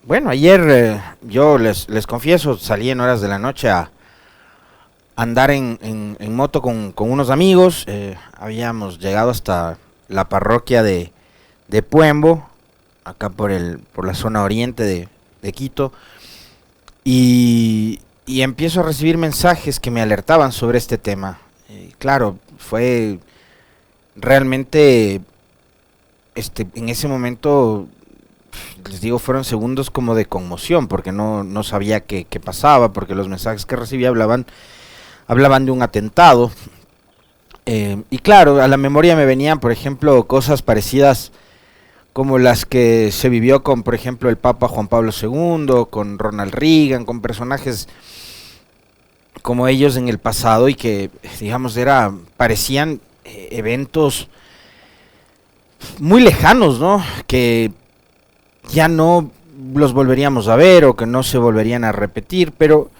Bueno, ayer yo les confieso, salí en horas de la noche a andar en moto con unos amigos. Habíamos llegado hasta la parroquia de Puembo, acá por la zona oriente de Quito, y empiezo a recibir mensajes que me alertaban sobre este tema. Claro, fue realmente, en ese momento, les digo, fueron segundos como de conmoción, porque no sabía qué pasaba, porque los mensajes que recibía hablaban de un atentado. Y claro, a la memoria me venían, por ejemplo, cosas parecidas como las que se vivió con, por ejemplo, el Papa Juan Pablo II, con Ronald Reagan, con personajes como ellos en el pasado y que, digamos, parecían eventos muy lejanos, ¿no? Que ya no los volveríamos a ver o que no se volverían a repetir, pero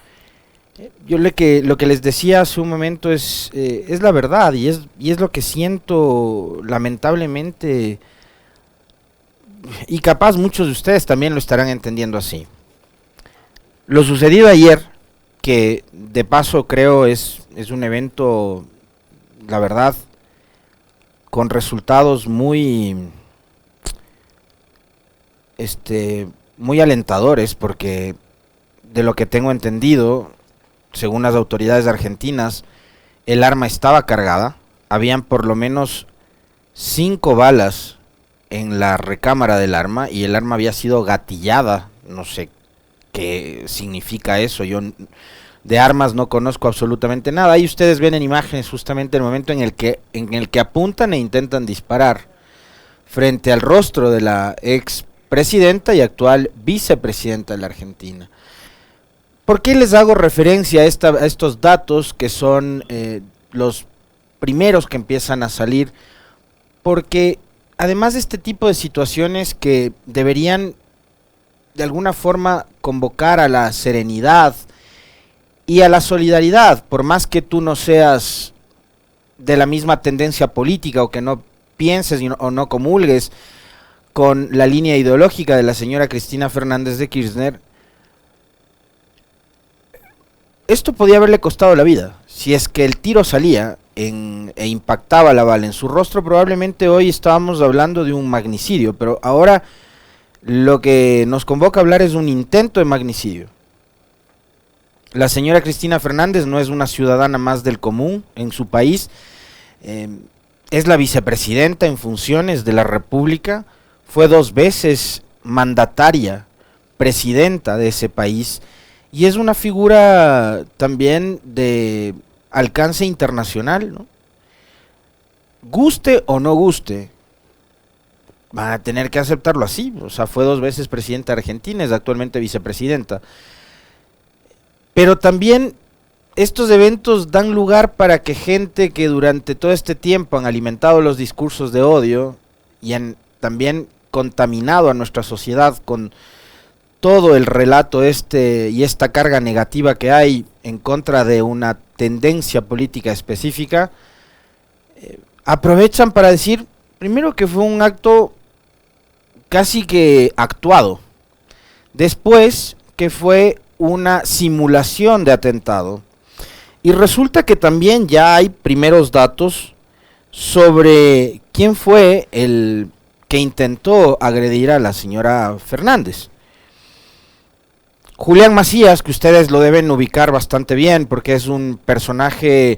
yo lo que les decía hace un momento es la verdad y es lo que siento lamentablemente, y capaz muchos de ustedes también lo estarán entendiendo así. Lo sucedido ayer, que de paso creo es un evento, la verdad, con resultados este, muy alentadores, porque de lo que tengo entendido, según las autoridades argentinas, el arma estaba cargada, habían por lo menos 5 balas en la recámara del arma y el arma había sido gatillada. No sé qué significa eso, yo de armas no conozco absolutamente nada. Ahí ustedes ven en imágenes justamente el momento en el que apuntan e intentan disparar frente al rostro de la ex presidenta y actual vicepresidenta de la Argentina. ¿Por qué les hago referencia a estos datos que son los primeros que empiezan a salir? Porque además de este tipo de situaciones que deberían de alguna forma convocar a la serenidad y a la solidaridad, por más que tú no seas de la misma tendencia política o que no pienses o no comulgues con la línea ideológica de la señora Cristina Fernández de Kirchner, esto podía haberle costado la vida. Si es que el tiro salía e impactaba la bala en su rostro, probablemente hoy estábamos hablando de un magnicidio, pero ahora lo que nos convoca a hablar es un intento de magnicidio. La señora Cristina Fernández no es una ciudadana más del común en su país, es la vicepresidenta en funciones de la República, fue 2 veces mandataria, presidenta de ese país, y es una figura también de alcance internacional, ¿no? Guste o no guste, van a tener que aceptarlo así. O sea, fue 2 veces presidenta de Argentina, es actualmente vicepresidenta. Pero también estos eventos dan lugar para que gente que durante todo este tiempo han alimentado los discursos de odio y han también contaminado a nuestra sociedad con todo el relato y esta carga negativa que hay en contra de una tendencia política específica, aprovechan para decir, primero, que fue un acto casi que actuado, después que fue una simulación de atentado, y resulta que también ya hay primeros datos sobre quién fue el que intentó agredir a la señora Fernández. Julián Macías, que ustedes lo deben ubicar bastante bien porque es un personaje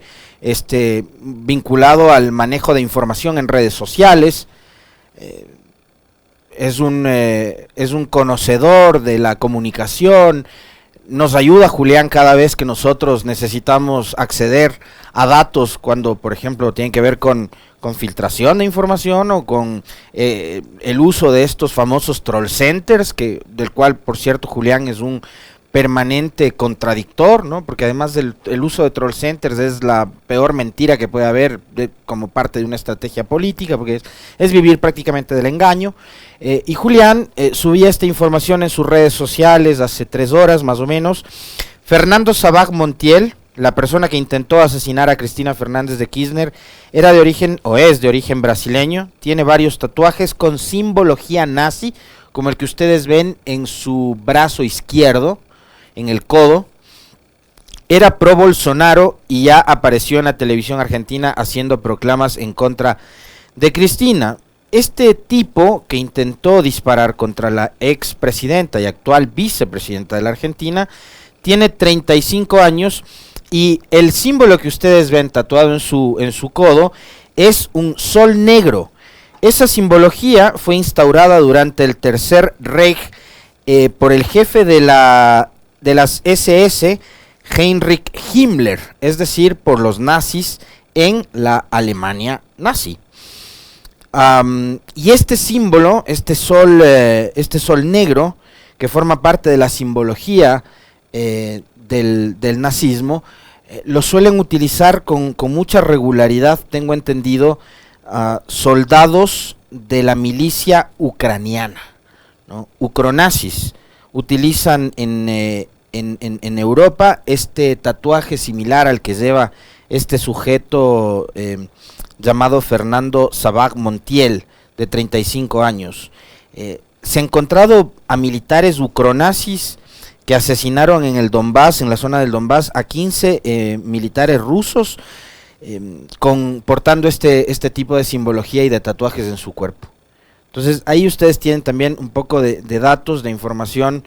vinculado al manejo de información en redes sociales, es un conocedor de la comunicación. Nos ayuda Julián cada vez que nosotros necesitamos acceder a datos cuando, por ejemplo, tienen que ver con filtración de información o con el uso de estos famosos troll centers, del cual, por cierto, Julián es un permanente contradictor, ¿no? Porque además el uso de troll centers es la peor mentira que puede haber como parte de una estrategia política, porque es vivir prácticamente del engaño. Y Julián subía esta información en sus redes sociales hace 3 horas más o menos. Fernando Sabag Montiel, la persona que intentó asesinar a Cristina Fernández de Kirchner, es de origen brasileño, tiene varios tatuajes con simbología nazi, como el que ustedes ven en su brazo izquierdo, en el codo, era pro Bolsonaro y ya apareció en la televisión argentina haciendo proclamas en contra de Cristina. Este tipo que intentó disparar contra la expresidenta y actual vicepresidenta de la Argentina tiene 35 años y el símbolo que ustedes ven tatuado en su codo es un sol negro. Esa simbología fue instaurada durante el Tercer Reich por el jefe de las SS, Heinrich Himmler, es decir, por los nazis en la Alemania nazi. Y este símbolo, este sol negro, que forma parte de la simbología del nazismo, lo suelen utilizar con mucha regularidad, tengo entendido, soldados de la milicia ucraniana, ¿no? Ucronazis utilizan en Europa este tatuaje similar al que lleva este sujeto llamado Fernando Sabag Montiel, de 35 años. Se ha encontrado a militares ucronazis que asesinaron en el Donbass, en la zona del Donbass, a 15 militares rusos, portando este tipo de simbología y de tatuajes en su cuerpo. Entonces ahí ustedes tienen también un poco de datos, de información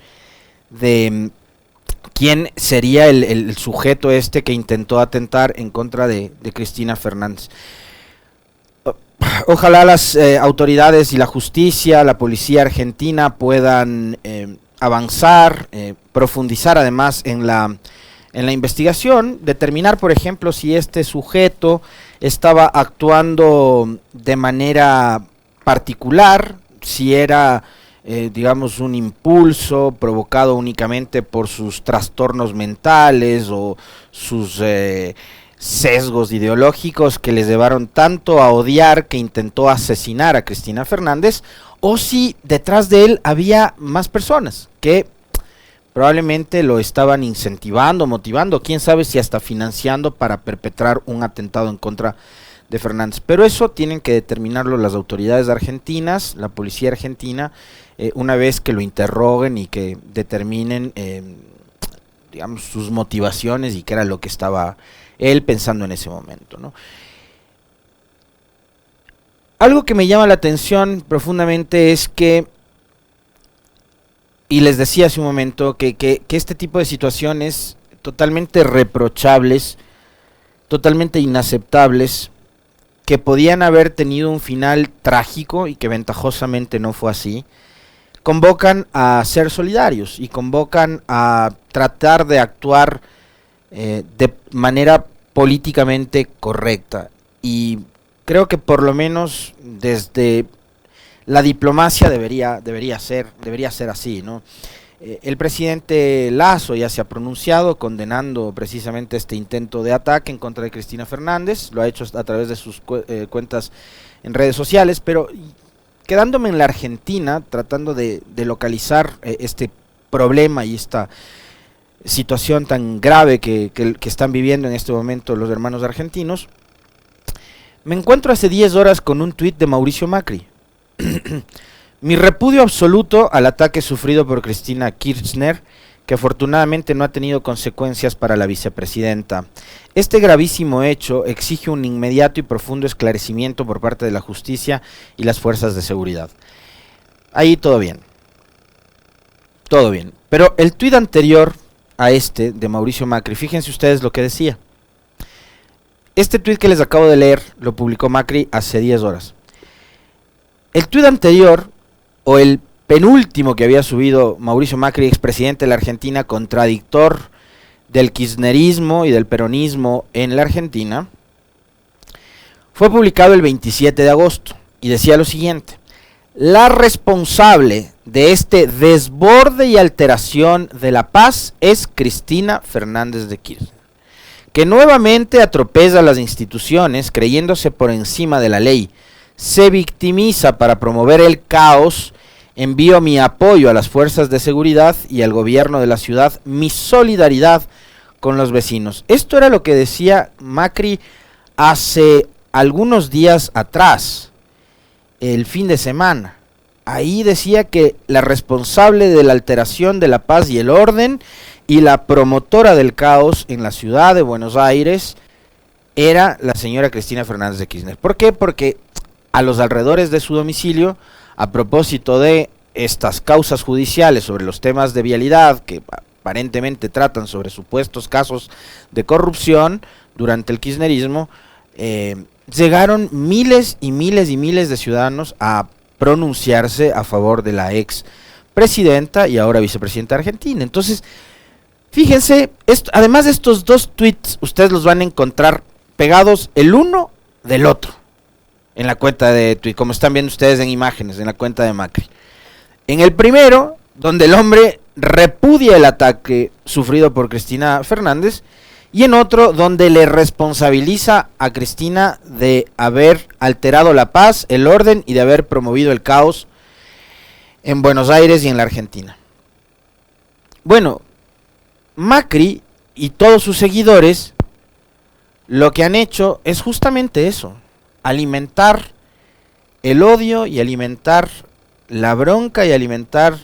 de quién sería el sujeto este que intentó atentar en contra de Cristina Fernández. Ojalá las autoridades y la justicia, la policía argentina puedan avanzar, profundizar además en la investigación, determinar, por ejemplo, si este sujeto estaba actuando de manera particular, si era, digamos, un impulso provocado únicamente por sus trastornos mentales o sus sesgos ideológicos que les llevaron tanto a odiar que intentó asesinar a Cristina Fernández, o si detrás de él había más personas que probablemente lo estaban incentivando, motivando, quién sabe si hasta financiando para perpetrar un atentado en contra de Fernández. Pero eso tienen que determinarlo las autoridades argentinas, la policía argentina, una vez que lo interroguen y que determinen, digamos, sus motivaciones y qué era lo que estaba él pensando en ese momento, ¿no? Algo que me llama la atención profundamente es que, y les decía hace un momento, que este tipo de situaciones totalmente reprochables, totalmente inaceptables, que podían haber tenido un final trágico y que ventajosamente no fue así, convocan a ser solidarios y convocan a tratar de actuar de manera políticamente correcta. Y creo que por lo menos desde la diplomacia debería ser así, ¿no? El presidente Lasso ya se ha pronunciado condenando precisamente este intento de ataque en contra de Cristina Fernández, lo ha hecho a través de sus cuentas en redes sociales, pero quedándome en la Argentina, tratando de localizar este problema y esta situación tan grave que están viviendo en este momento los hermanos argentinos, me encuentro hace 10 horas con un tuit de Mauricio Macri. Mi repudio absoluto al ataque sufrido por Cristina Kirchner, que afortunadamente no ha tenido consecuencias para la vicepresidenta. Este gravísimo hecho exige un inmediato y profundo esclarecimiento por parte de la justicia y las fuerzas de seguridad. Ahí todo bien. Todo bien. Pero el tuit anterior a este, de Mauricio Macri, fíjense ustedes lo que decía. Este tuit que les acabo de leer lo publicó Macri hace 10 horas. El tuit anterior, o el penúltimo que había subido Mauricio Macri, expresidente de la Argentina, contradictor del kirchnerismo y del peronismo en la Argentina, fue publicado el 27 de agosto y decía lo siguiente: la responsable de este desborde y alteración de la paz es Cristina Fernández de Kirchner, que nuevamente atropella las instituciones creyéndose por encima de la ley, se victimiza para promover el caos. Envío mi apoyo a las fuerzas de seguridad y al gobierno de la ciudad, mi solidaridad con los vecinos. Esto era lo que decía Macri hace algunos días atrás, el fin de semana, ahí decía que la responsable de la alteración de la paz y el orden y la promotora del caos en la ciudad de Buenos Aires era la señora Cristina Fernández de Kirchner. ¿Por qué? Porque a los alrededores de su domicilio, a propósito de estas causas judiciales sobre los temas de vialidad que aparentemente tratan sobre supuestos casos de corrupción durante el kirchnerismo, llegaron miles y miles y miles de ciudadanos a pronunciarse a favor de la ex presidenta y ahora vicepresidenta de Argentina. Entonces, fíjense, además de estos dos tweets, ustedes los van a encontrar pegados el uno del otro en la cuenta de Twitter, como están viendo ustedes en imágenes, en la cuenta de Macri. En el primero, donde el hombre repudia el ataque sufrido por Cristina Fernández, y en otro donde le responsabiliza a Cristina de haber alterado la paz, el orden y de haber promovido el caos en Buenos Aires y en la Argentina. Bueno, Macri y todos sus seguidores lo que han hecho es justamente eso, alimentar el odio y alimentar la bronca y alimentar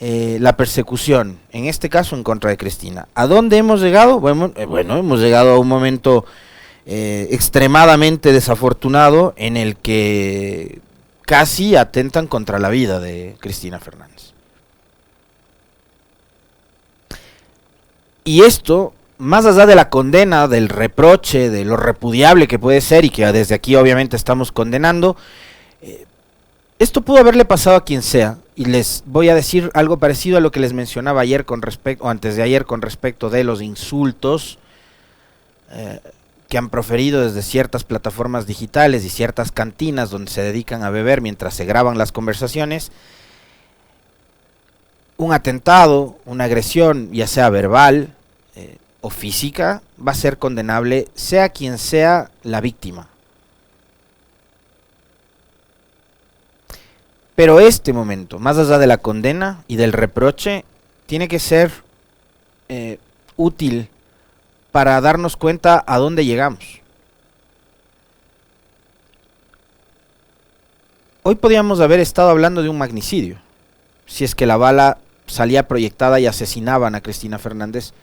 la persecución, en este caso en contra de Cristina. ¿A dónde hemos llegado? Bueno, hemos llegado a un momento extremadamente desafortunado en el que casi atentan contra la vida de Cristina Fernández. Y esto, más allá de la condena, del reproche, de lo repudiable que puede ser y que desde aquí obviamente estamos condenando, esto pudo haberle pasado a quien sea, y les voy a decir algo parecido a lo que les mencionaba ayer o antes de ayer con respecto de los insultos que han proferido desde ciertas plataformas digitales y ciertas cantinas donde se dedican a beber mientras se graban las conversaciones. Un atentado, una agresión, ya sea verbal o física, va a ser condenable sea quien sea la víctima. Pero este momento, más allá de la condena y del reproche, tiene que ser útil para darnos cuenta a dónde llegamos. Hoy podíamos haber estado hablando de un magnicidio, si es que la bala salía proyectada y asesinaban a Cristina Fernández,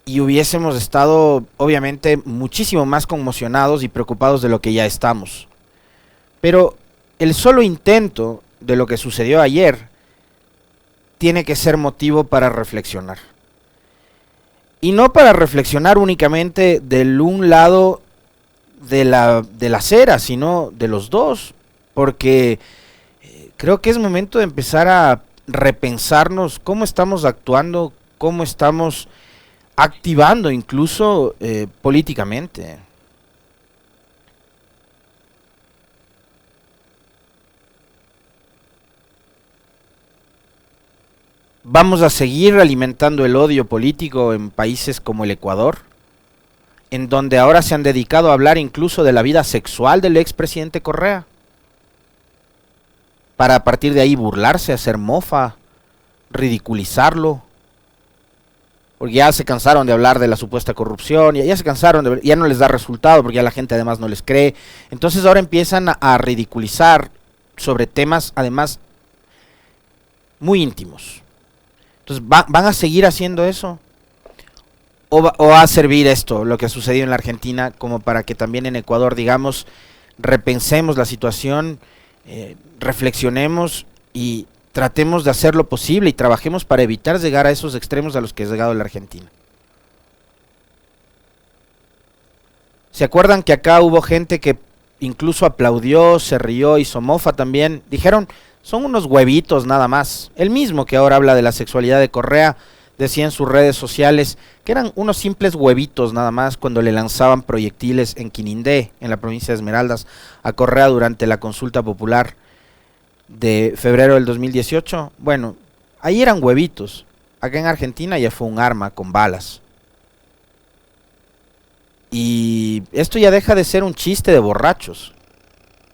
y hubiésemos estado obviamente muchísimo más conmocionados y preocupados de lo que ya estamos. Pero el solo intento de lo que sucedió ayer tiene que ser motivo para reflexionar. Y no para reflexionar únicamente del un lado de la acera, sino de los dos. Porque creo que es momento de empezar a repensarnos cómo estamos actuando, cómo estamos activando incluso políticamente. ¿Vamos a seguir alimentando el odio político en países como el Ecuador, en donde ahora se han dedicado a hablar incluso de la vida sexual del expresidente Correa, para a partir de ahí burlarse, hacer mofa, ridiculizarlo? Porque ya se cansaron de hablar de la supuesta corrupción, ya se cansaron, ya no les da resultado, porque ya la gente además no les cree. Entonces ahora empiezan a ridiculizar sobre temas además muy íntimos. Entonces, ¿van a seguir haciendo eso? ¿O va a servir esto, lo que ha sucedido en la Argentina, como para que también en Ecuador, digamos, repensemos la situación, reflexionemos y tratemos de hacer lo posible y trabajemos para evitar llegar a esos extremos a los que ha llegado la Argentina? ¿Se acuerdan que acá hubo gente que incluso aplaudió, se rió, hizo mofa también? Dijeron, son unos huevitos nada más. El mismo que ahora habla de la sexualidad de Correa decía en sus redes sociales que eran unos simples huevitos nada más cuando le lanzaban proyectiles en Quinindé, en la provincia de Esmeraldas, a Correa durante la consulta popular de febrero del 2018. Bueno, ahí eran huevitos. Acá en Argentina ya fue un arma con balas. Y esto ya deja de ser un chiste de borrachos.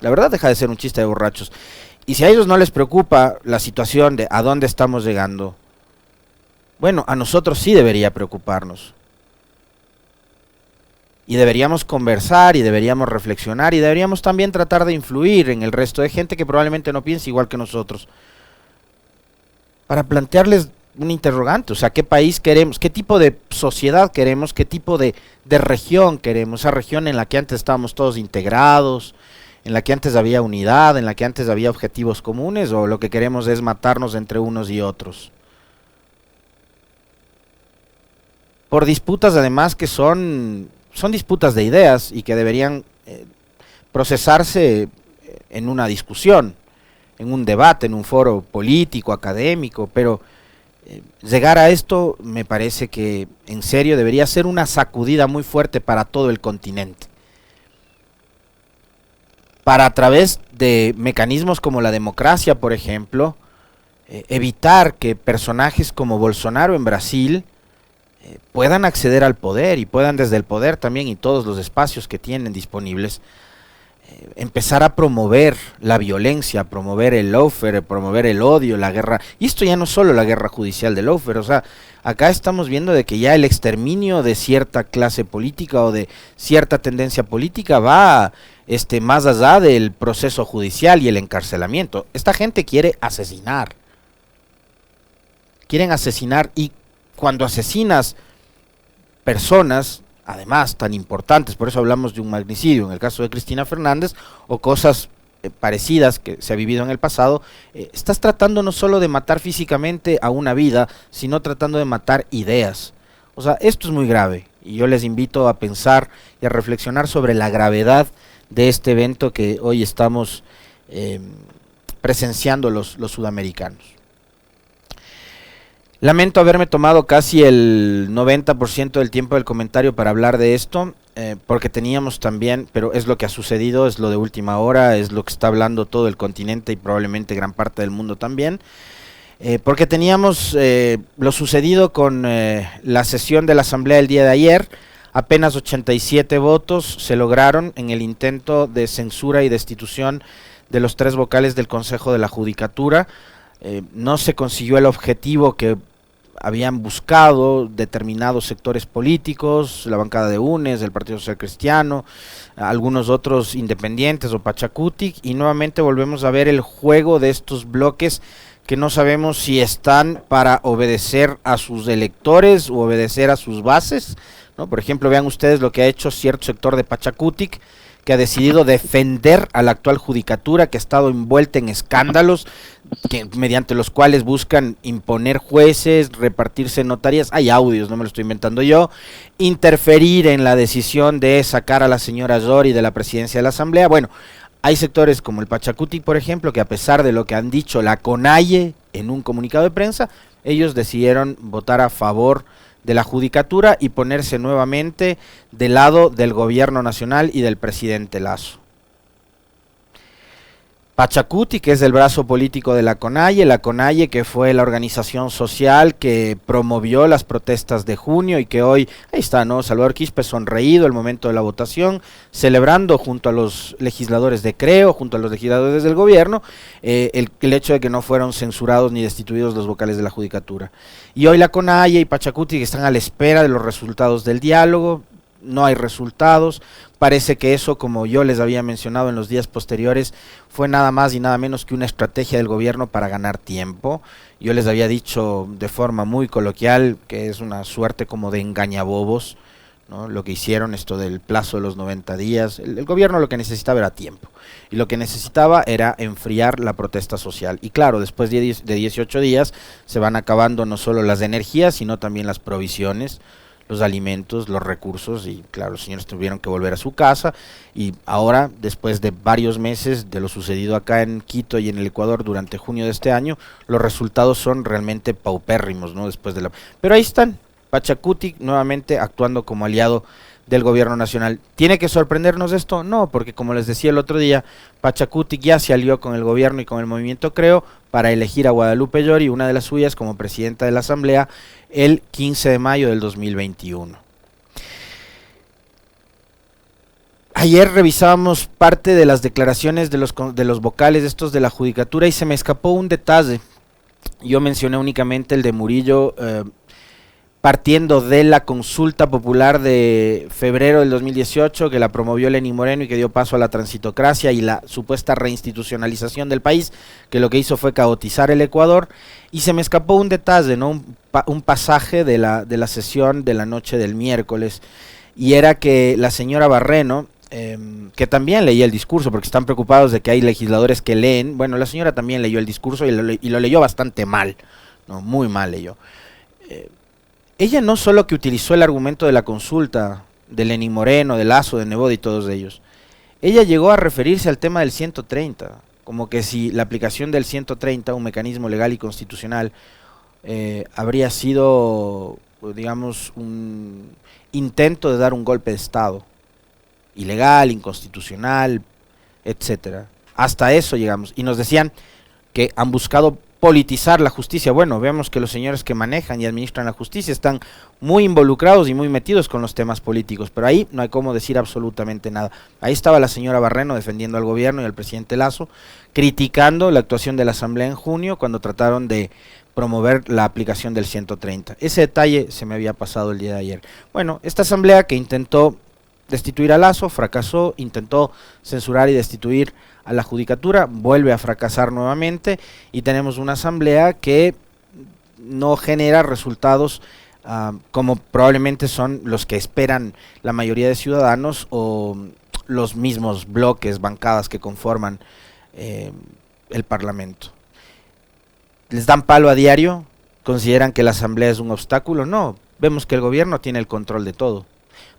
La verdad deja de ser un chiste de borrachos. Y si a ellos no les preocupa la situación de a dónde estamos llegando, bueno, a nosotros sí debería preocuparnos. Y deberíamos conversar y deberíamos reflexionar y deberíamos también tratar de influir en el resto de gente que probablemente no piense igual que nosotros, para plantearles un interrogante, o sea, qué país queremos, qué tipo de sociedad queremos, qué tipo de región queremos, esa región en la que antes estábamos todos integrados, en la que antes había unidad, en la que antes había objetivos comunes, o lo que queremos es matarnos entre unos y otros. Por disputas además que son disputas de ideas y que deberían procesarse en una discusión, en un debate, en un foro político, académico, pero llegar a esto me parece que en serio debería ser una sacudida muy fuerte para todo el continente. Para a través de mecanismos como la democracia, por ejemplo, evitar que personajes como Bolsonaro en Brasil puedan acceder al poder y puedan desde el poder también y todos los espacios que tienen disponibles empezar a promover la violencia, promover el lawfare, promover el odio, la guerra. Y esto ya no es solo la guerra judicial del lawfare, o sea, acá estamos viendo de que ya el exterminio de cierta clase política o de cierta tendencia política va más allá del proceso judicial y el encarcelamiento. Esta gente quiere asesinar. Quieren asesinar, y cuando asesinas personas, además tan importantes, por eso hablamos de un magnicidio en el caso de Cristina Fernández, o cosas parecidas que se ha vivido en el pasado, estás tratando no solo de matar físicamente a una vida, sino tratando de matar ideas. O sea, esto es muy grave, y yo les invito a pensar y a reflexionar sobre la gravedad de este evento que hoy estamos presenciando los sudamericanos. Lamento haberme tomado casi el 90% del tiempo del comentario para hablar de esto, porque teníamos también, pero es lo que ha sucedido, es lo de última hora, es lo que está hablando todo el continente y probablemente gran parte del mundo también, porque teníamos lo sucedido con la sesión de la Asamblea el día de ayer. Apenas 87 votos se lograron en el intento de censura y destitución de los 3 vocales del Consejo de la Judicatura. No se consiguió el objetivo que habían buscado determinados sectores políticos, la bancada de UNES, el Partido Social Cristiano, algunos otros independientes o Pachacutic, y nuevamente volvemos a ver el juego de estos bloques que no sabemos si están para obedecer a sus electores o obedecer a sus bases, ¿no? Por ejemplo, vean ustedes lo que ha hecho cierto sector de Pachacutic, que ha decidido defender a la actual judicatura, que ha estado envuelta en escándalos, mediante los cuales buscan imponer jueces, repartirse notarías, hay audios, no me lo estoy inventando yo, interferir en la decisión de sacar a la señora Yori de la presidencia de la Asamblea. Bueno, hay sectores como el Pachacutic, por ejemplo, que a pesar de lo que han dicho la CONAIE en un comunicado de prensa, ellos decidieron votar a favor de la judicatura y ponerse nuevamente del lado del gobierno nacional y del presidente Lasso. Pachacutic, que es el brazo político de la CONAIE que fue la organización social que promovió las protestas de junio y que hoy, ahí está, ¿no? Salvador Quispe sonreído al momento de la votación, celebrando junto a los legisladores de Creo, junto a los legisladores del gobierno, el hecho de que no fueron censurados ni destituidos los vocales de la judicatura. Y hoy la CONAIE y Pachacutic están a la espera de los resultados del diálogo. No hay resultados, parece que eso, como yo les había mencionado en los días posteriores, fue nada más y nada menos que una estrategia del gobierno para ganar tiempo. Yo les había dicho de forma muy coloquial que es una suerte como de engañabobos, ¿no? Lo que hicieron, esto del plazo de los 90 días, el gobierno lo que necesitaba era tiempo, y lo que necesitaba era enfriar la protesta social, y claro, después de 18 días se van acabando no solo las energías, sino también las provisiones, los alimentos, los recursos, y claro, los señores tuvieron que volver a su casa, y ahora, después de varios meses de lo sucedido acá en Quito y en el Ecuador durante junio de este año, los resultados son realmente paupérrimos, ¿no? Pero ahí están, Pachacutic nuevamente actuando como aliado del gobierno nacional. ¿Tiene que sorprendernos esto? No, porque como les decía el otro día, Pachacutic ya se alió con el gobierno y con el movimiento Creo para elegir a Guadalupe Llori, una de las suyas, como presidenta de la Asamblea el 15 de mayo del 2021. Ayer revisábamos parte de las declaraciones de los vocales estos de la judicatura y se me escapó un detalle. Yo mencioné únicamente el de Murillo, partiendo de la consulta popular de febrero del 2018, que la promovió Lenín Moreno y que dio paso a la transitocracia y la supuesta reinstitucionalización del país, que lo que hizo fue caotizar el Ecuador. Y se me escapó un detalle, ¿no? Un pasaje de la sesión de la noche del miércoles, y era que la señora Barreno, que también leía el discurso, porque están preocupados de que hay legisladores que leen, bueno, la señora también leyó el discurso y lo leyó bastante mal, no, muy mal leyó. Ella no solo que utilizó el argumento de la consulta de Lenín Moreno, de Lasso, de Nebot y todos ellos, ella llegó a referirse al tema del 130, como que si la aplicación del 130, un mecanismo legal y constitucional, habría sido, digamos, un intento de dar un golpe de Estado, ilegal, inconstitucional, etcétera. Hasta eso llegamos. Y nos decían que han buscado politizar la justicia. Bueno, vemos que los señores que manejan y administran la justicia están muy involucrados y muy metidos con los temas políticos, pero ahí no hay cómo decir absolutamente nada. Ahí estaba la señora Barreno defendiendo al gobierno y al presidente Lasso, criticando la actuación de la Asamblea en junio cuando trataron de promover la aplicación del 130. Ese detalle se me había pasado el día de ayer. Bueno, esta Asamblea que intentó destituir a Lasso, fracasó, intentó censurar y destituir a la judicatura, vuelve a fracasar nuevamente, y tenemos una asamblea que no genera resultados como probablemente son los que esperan la mayoría de ciudadanos o los mismos bloques, bancadas que conforman el Parlamento. ¿Les dan palo a diario? ¿Consideran que la asamblea es un obstáculo? No, vemos que el gobierno tiene el control de todo.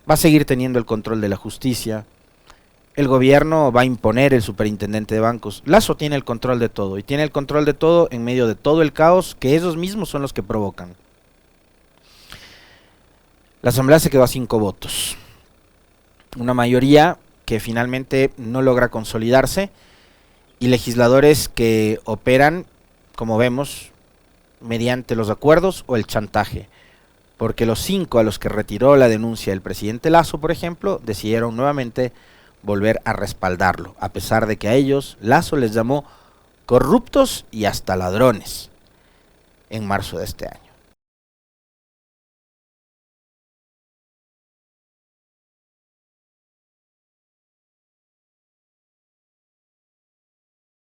Va a seguir teniendo el control de la justicia. El gobierno va a imponer el superintendente de bancos. Lasso tiene el control de todo, y tiene el control de todo en medio de todo el caos que esos mismos son los que provocan. La asamblea se quedó a 5 votos. Una mayoría que finalmente no logra consolidarse, y legisladores que operan, como vemos, mediante los acuerdos o el chantaje. Porque los 5 a los que retiró la denuncia el presidente Lasso, por ejemplo, decidieron nuevamente volver a respaldarlo, a pesar de que a ellos Lasso les llamó corruptos y hasta ladrones en marzo de este año.